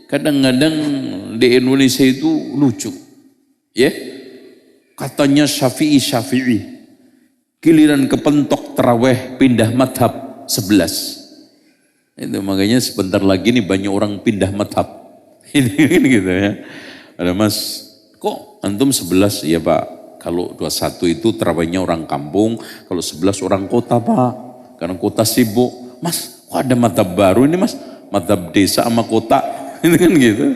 Kadang-kadang di Indonesia itu lucu. Ya. Katanya Syafi'i. Giliran kepentok tarawih pindah madhab 11. Itu makanya sebentar lagi nih banyak orang pindah madhab. Ini gitu ya. Ada Mas, kok antum 11? Iya Pak, kalau 21 itu tarawihnya orang kampung, kalau 11 orang kota Pak. Karena kota sibuk. Mas, kok ada madhab baru ini Mas? Madhab desa sama kota. Itu kan gitu.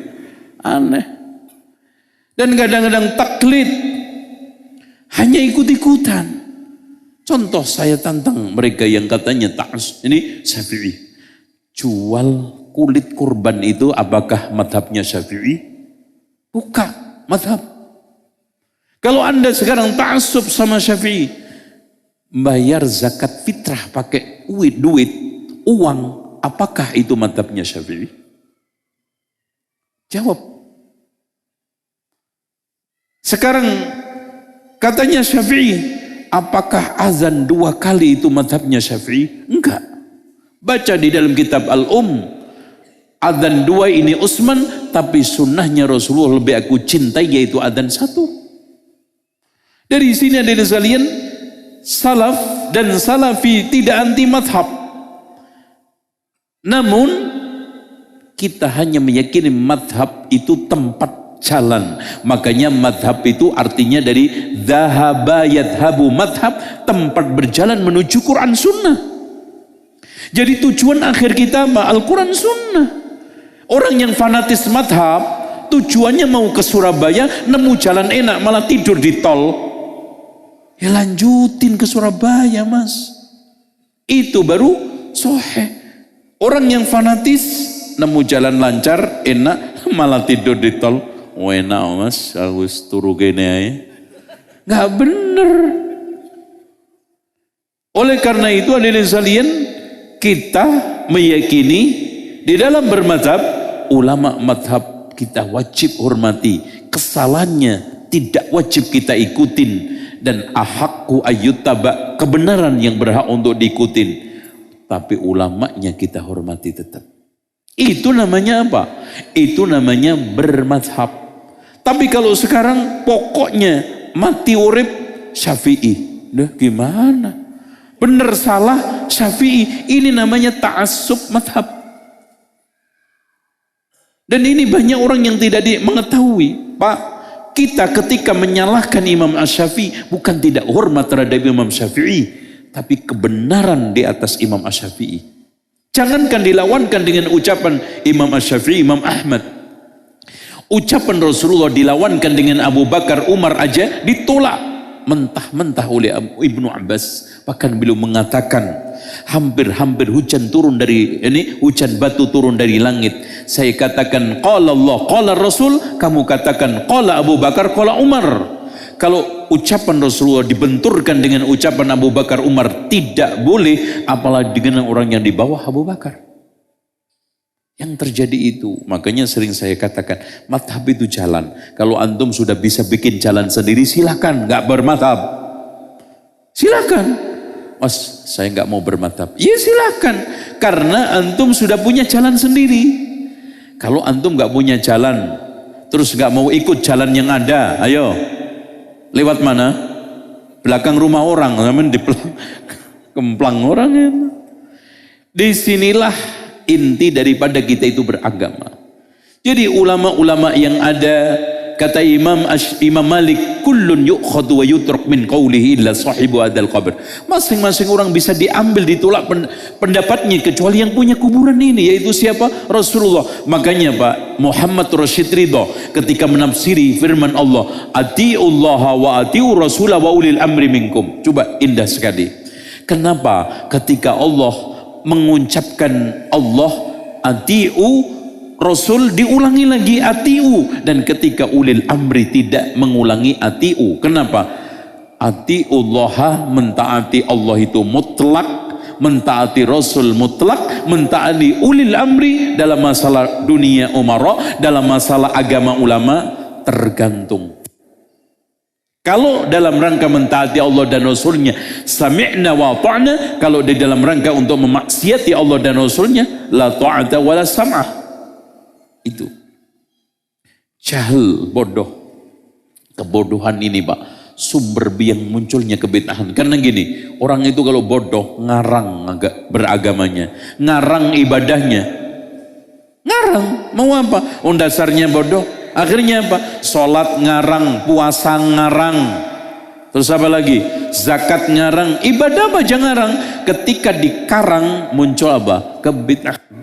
Aneh. Dan kadang-kadang taklid. Hanya ikut-ikutan. Contoh saya tantang mereka yang katanya ta'as. Ini Syafi'i. Jual kulit kurban itu apakah madhabnya Syafi'i? Bukan madhab. Kalau Anda sekarang ta'assub sama Syafi'i. Bayar zakat fitrah pakai duit, uang. Apakah itu madhabnya Syafi'i? Jawab. Sekarang katanya Syafi'i, apakah azan 2 kali itu madhabnya Syafi'i? Enggak. Baca di dalam kitab azan 2 ini Utsman, tapi sunnahnya Rasulullah lebih aku cintai yaitu azan 1. Dari sini ada sekalian, salaf dan salafi tidak anti madhab. Namun kita hanya meyakini madhab itu tempat jalan. Makanya madhab itu artinya dari dhahaba yadhabu madhab, tempat berjalan menuju Quran Sunnah. Jadi tujuan akhir kita Al-Quran Sunnah. Orang yang fanatis madhab, tujuannya mau ke Surabaya, nemu jalan enak, malah tidur di tol. Ya lanjutin ke Surabaya Mas. Itu baru soheh. Orang yang fanatis, nemu jalan lancar, enak, malah tidur di tol. Oh enak Mas, aku turu gini aja. Nggak bener. Oleh karena itu hadirin sekalian, kita meyakini di dalam bermadhab, ulama madhab kita wajib hormati. Kesalahannya tidak wajib kita ikutin. Dan ahakku ayyuttaba, kebenaran yang berhak untuk diikutin. Tapi ulamanya kita hormati tetap. Itu namanya apa? Itu namanya bermadhab. Tapi kalau sekarang pokoknya mati urip Syafi'i. Dah gimana? Bener salah Syafi'i. Ini namanya ta'assub madhab. Dan ini banyak orang yang tidak mengetahui. Pak, kita ketika menyalahkan Imam Asy-Syafi'i bukan tidak hormat terhadap Imam Syafi'i, tapi kebenaran di atas Imam Asy-Syafi'i. Jangankan dilawankan dengan ucapan Imam Asy-Syafi'i, Imam Ahmad. Ucapan Rasulullah dilawankan dengan Abu Bakar, Umar aja ditolak mentah-mentah oleh Ibnu Abbas. Bahkan beliau mengatakan hampir-hampir hujan batu turun dari langit. Saya katakan qala Allah, qala Rasul, kamu katakan qala Abu Bakar, qala Umar. Kalau ucapan Rasulullah dibenturkan dengan ucapan Abu Bakar, Umar, tidak boleh, apalagi dengan orang yang di bawah Abu Bakar. Yang terjadi itu, makanya sering saya katakan, madhab itu jalan. Kalau antum sudah bisa bikin jalan sendiri, silakan, nggak bermadhab. Silakan. Mas, saya nggak mau bermadhab. Ya silakan, karena antum sudah punya jalan sendiri. Kalau antum nggak punya jalan, terus nggak mau ikut jalan yang ada, ayo. Lewat mana? Belakang rumah orang, namun di kemplang orang itu. Disinilah inti daripada kita itu beragama. Jadi ulama-ulama yang ada, kata Imam Malik, kullun yu'khadhu wa yutruk min qawlihi illa sahibu hadzal qabr. Masing-masing orang bisa diambil, ditolak pendapatnya kecuali yang punya kuburan ini, yaitu siapa? Rasulullah. Makanya Pak Muhammad Rashid Ridho ketika menafsiri firman Allah, atiullaha wa atiu rasulah wa ulil amri minkum. Coba indah sekali. Kenapa ketika Allah mengucapkan Allah atiu, Rasul diulangi lagi atiu, dan ketika ulil amri tidak mengulangi atiu. Kenapa? Atiullaha, mentaati Allah itu mutlak, mentaati Rasul mutlak, mentaati ulil amri dalam masalah dunia umara, dalam masalah agama ulama tergantung. Kalau dalam rangka mentaati Allah dan Rasulnya, sami'na wa ta'na. Kalau di dalam rangka untuk memaksiati Allah dan Rasulnya, la ta'ata wa la sam'ah. Itu. Jahil, bodoh. Kebodohan ini Pak, sumber biang munculnya kebid'ahan. Karena gini, orang itu kalau bodoh, ngarang beragamanya, ngarang ibadahnya. Ngarang, mau apa? Dasarnya bodoh. Akhirnya apa? Sholat ngarang, puasa ngarang. Terus apa lagi? Zakat ngarang, ibadah aja ngarang. Ketika dikarang muncul apa? Kebid'ahan.